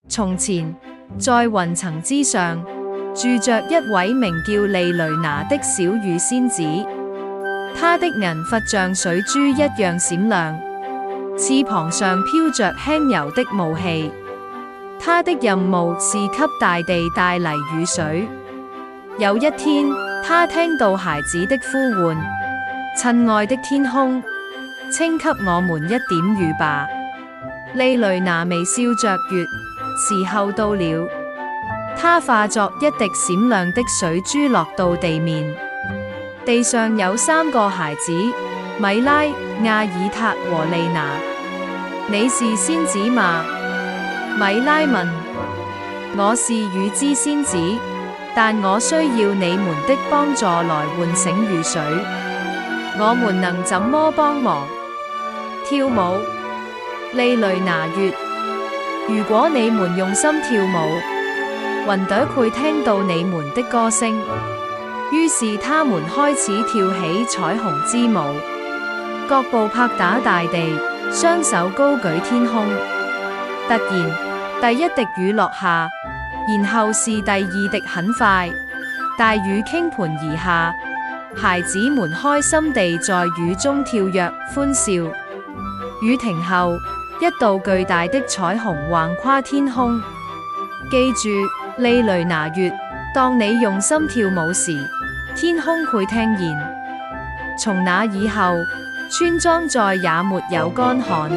從前，在雲層之上，住着一位名叫利雷拿的小雨仙子。她的銀髮像水珠一樣閃亮，翅膀上飄着輕柔的霧氣。她的任務是給大地帶嚟雨水。有一天，她聽到孩子的呼喚：親愛的天空，請給我們一點雨吧。利雷拿微笑着說：時候到了。她化作一滴閃亮的水珠落到地面，地上有3個孩子：米拉、亞爾塔和利拿。你是仙子嗎？米拉問。我是雨之仙子，但我需要你們的幫助來喚醒雨水。我們能怎麼幫忙？跳舞。利雷拿說：如果你們用心跳舞，雲朵會聽到你們的歌聲。於是他們開始跳起彩虹之舞，腳步拍打大地，雙手高舉天空。突然，第一滴雨落下，然後是第2滴，很快，大雨傾盆而下。孩子們開心地在雨中跳躍歡笑。雨停後，一道巨大的彩虹橫跨天空。記住，利雷拿說，當你用心跳舞時，天空會聽見。從那以後，村莊再也沒有乾旱。